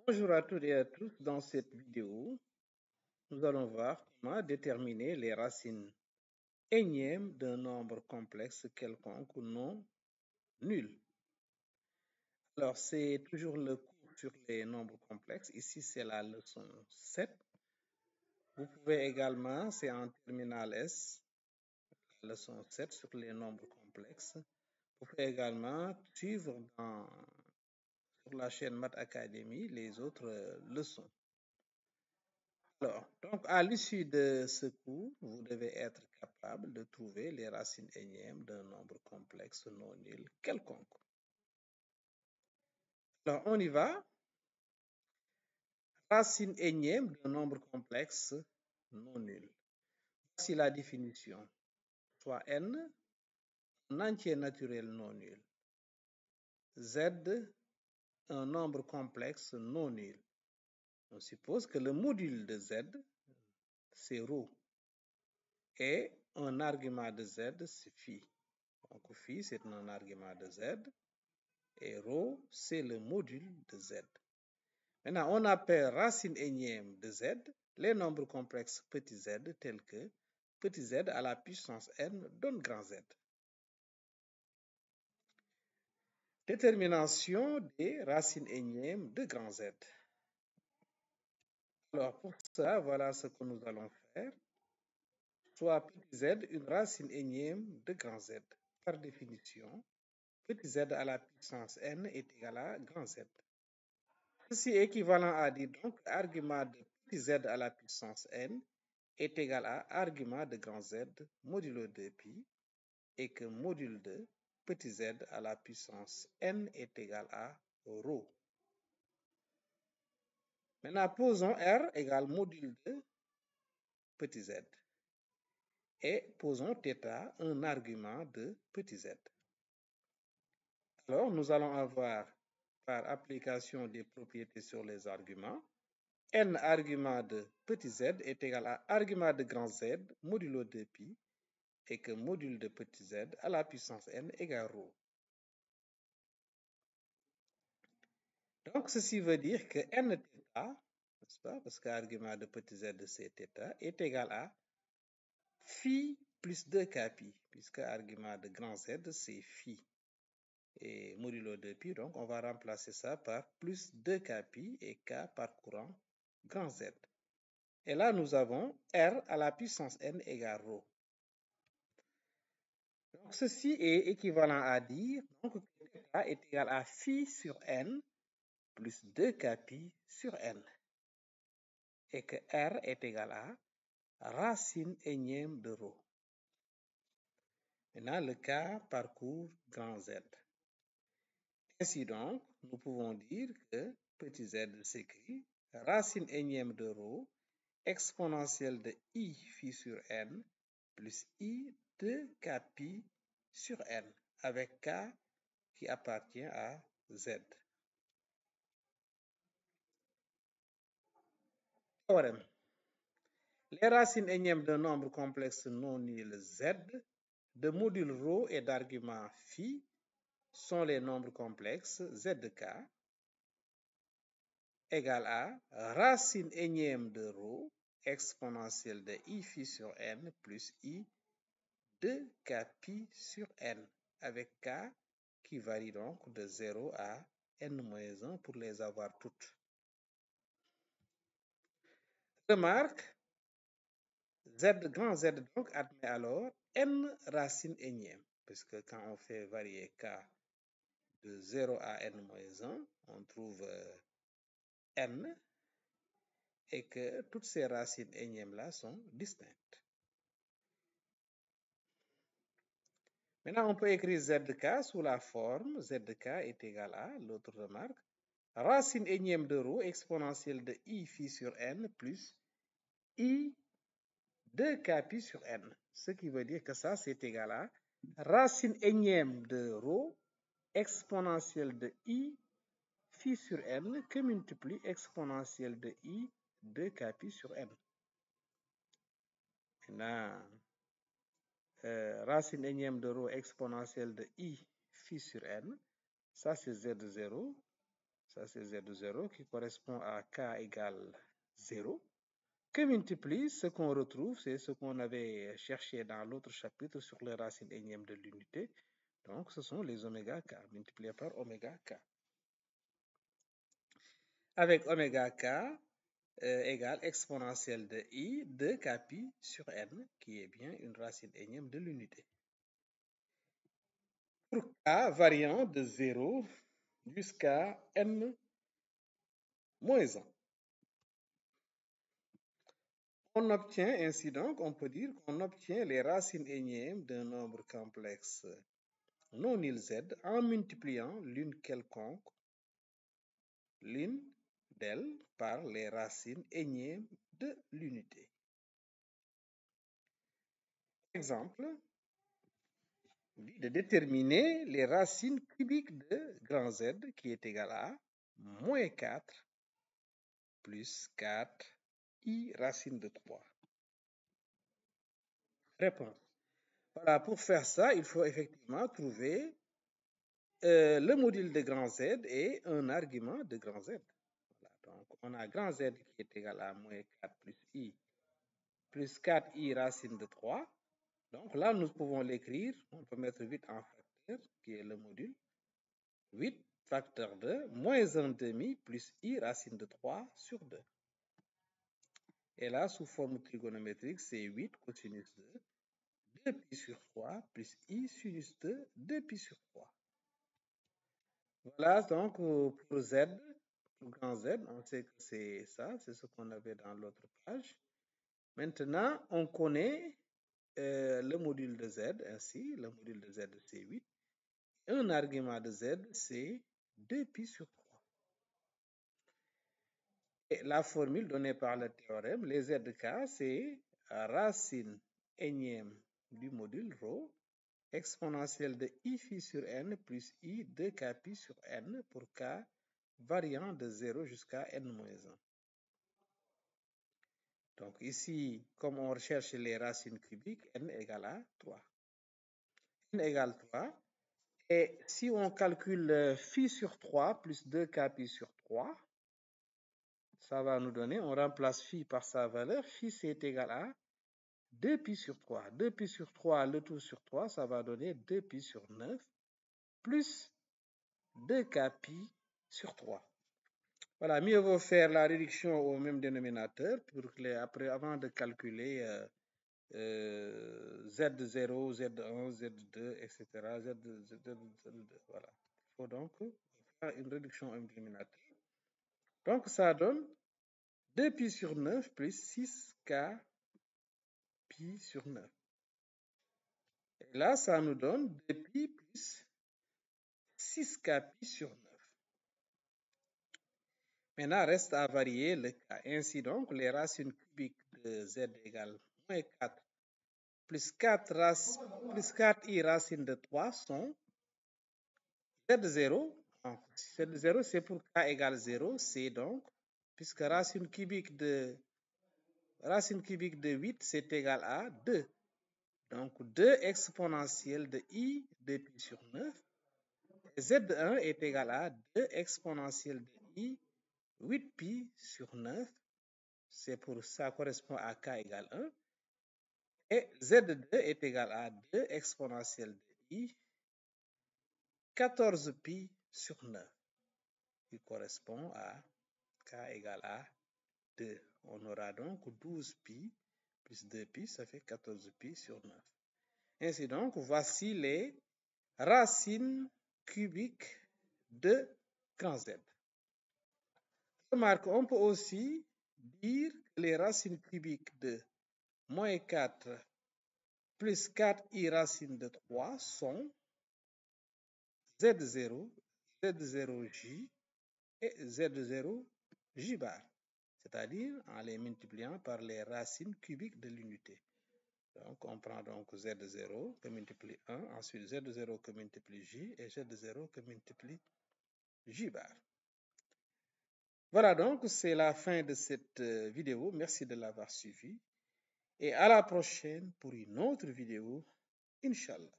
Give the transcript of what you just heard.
Bonjour à toutes et à tous. Dans cette vidéo, nous allons voir comment déterminer les racines énièmes d'un nombre complexe quelconque ou non nul. Alors, c'est toujours le cours sur les nombres complexes. Ici, c'est la leçon 7. Vous pouvez également, c'est en terminale S, la leçon 7 sur les nombres complexes. Vous pouvez également suivre sur la chaîne Math Academy les autres leçons. Alors, donc à l'issue de ce cours, vous devez être capable de trouver les racines énièmes d'un nombre complexe non nul quelconque. Alors, on y va. Racine énième d'un nombre complexe non nul. Voici la définition. Soit n, un entier naturel non nul. Z, un nombre complexe non nul. On suppose que le module de Z, c'est ρ. Et un argument de Z, c'est phi. Donc phi, c'est un argument de Z. Et ρ, c'est le module de Z. Maintenant, on appelle racine énième de Z les nombres complexes petit z tels que petit z à la puissance n donne grand Z. Détermination des racines énièmes de grand Z. Alors, pour ça, voilà ce que nous allons faire. Soit petit z, une racine énième de grand Z. Par définition, petit z à la puissance n est égal à grand Z. Ceci est équivalent à dire donc argument de petit z à la puissance n est égal à argument de grand Z modulo 2pi et que module de petit z à la puissance n est égal à ρ. Maintenant, posons R égale module de petit z et posons θ un argument de petit z. Alors, nous allons avoir, par application des propriétés sur les arguments, n argument de petit z est égal à argument de grand Z modulo 2pi et que module de petit z à la puissance n égale ρ. Donc, ceci veut dire que nθ, n'est-ce pas, parce qu'argument de petit z c'est θ, est égal à phi plus 2kπ, puisque argument de grand Z c'est phi et modulo 2pi, donc on va remplacer ça par plus 2kπ et k parcourant grand Z. Et là, nous avons R à la puissance n égale ρ. Donc, ceci est équivalent à dire donc, que θ est égal à phi sur n plus 2kπ sur n. Et que R est égal à racine énième de ρ. Maintenant, le K parcourt grand Z. Ainsi donc, nous pouvons dire que petit z s'écrit racine énième de ρ exponentielle de I phi sur n plus I de kπ sur n avec K qui appartient à Z. Théorème. Les racines énièmes d'un nombre complexe non nul Z de module ρ et d'argument phi sont les nombres complexes ZK égale à racine énième de ρ exponentielle de I phi sur n plus I de kπ sur n avec K qui varie donc de 0 à n-1 pour les avoir toutes. Remarque, Z grand Z donc admet alors n racines énièmes, puisque quand on fait varier K de 0 à n-1, on trouve n et que toutes ces racines énièmes-là sont distinctes. Maintenant, on peut écrire ZK sous la forme ZK est égal à, l'autre remarque, racine énième de ρ exponentielle de I phi sur n plus I de kπ sur n. Ce qui veut dire que ça, c'est égal à racine énième de ρ exponentielle de I phi sur n que multiplie exponentielle de I de kπ sur n. Maintenant, racine énième de ρ exponentielle de I phi sur n, ça c'est Z0, ça c'est Z0 qui correspond à K égale 0, que multiplie ce qu'on retrouve, c'est ce qu'on avait cherché dans l'autre chapitre sur les racines énièmes de l'unité. Donc, ce sont les oméga K multipliés par oméga K. Avec oméga K égale exponentielle de I de Kpi sur N, qui est bien une racine énième de l'unité. Pour K variant de 0 jusqu'à N moins 1. On obtient ainsi donc, on peut dire qu'on obtient les racines énièmes d'un nombre complexe non nul Z en multipliant l'une d'elles par les racines énièmes de l'unité. Exemple, de déterminer les racines cubiques de grand Z qui est égal à moins 4 plus 4i racine de 3. Réponse. Voilà, pour faire ça, il faut effectivement trouver le module de grand Z et un argument de grand Z. Voilà, donc on a grand Z qui est égal à moins 4 plus 4i racine de 3. Donc là, nous pouvons l'écrire, on peut mettre 8 en facteur, qui est le module. 8 facteur de moins 1 demi plus i racine de 3 sur 2. Et là, sous forme trigonométrique, c'est 8 cosinus de 2pi sur 3 plus i sinus de 2pi sur 3. Voilà donc pour Z, pour grand Z, on sait que c'est ça, c'est ce qu'on avait dans l'autre page. Maintenant, on connaît le module de Z, ainsi, le module de Z c'est 8. Un argument de Z c'est 2pi sur 3. Et la formule donnée par le théorème, les ZK, c'est racine énième du module ρ exponentielle de i phi sur n plus i de kpi sur n pour k variant de 0 jusqu'à n-1. Donc ici, comme on recherche les racines cubiques, n égale à 3. n égale 3. Et si on calcule phi sur 3 plus 2 kpi sur 3, ça va nous donner, on remplace phi par sa valeur, phi c'est égal à 2pi sur 3. 2pi sur 3, le tout sur 3, ça va donner 2pi sur 9 plus 2kpi sur 3. Voilà, mieux vaut faire la réduction au même dénominateur pour que après, avant de calculer Z0, Z1, Z2, etc. Z2, voilà. Il faut donc faire une réduction au même dénominateur. Donc, ça donne 2pi sur 9 plus 6k pi sur 9. Et là, ça nous donne 2pi plus 6k pi sur 9. Maintenant, reste à varier le k. Ainsi donc, les racines cubiques de z égale moins 4 plus 4i racine de 3 sont z0. Z0, c'est pour k égale 0. C'est donc, puisque racine cubique de 8, c'est égal à 2. Donc, 2 exponentielle de i de pi sur 9. Z1 est égal à 2 exponentielle de i 8pi sur 9. C'est pour ça correspond à k égale 1. Et Z2 est égal à 2 exponentielle de i 14pi sur 9, qui correspond à k égale à 2. On aura donc 12pi plus 2pi, ça fait 14pi sur 9. Ainsi donc, voici les racines cubiques de grand Z. Remarque, on peut aussi dire que les racines cubiques de moins 4 plus 4i racine de 3 sont Z0, Z0j et Z0j bar, c'est-à-dire en les multipliant par les racines cubiques de l'unité. Donc on prend donc Z0 que multiplie 1, ensuite Z0 que multiplie j et Z0 que multiplie j bar. Voilà donc, c'est la fin de cette vidéo. Merci de l'avoir suivi et à la prochaine pour une autre vidéo, Inch'Allah.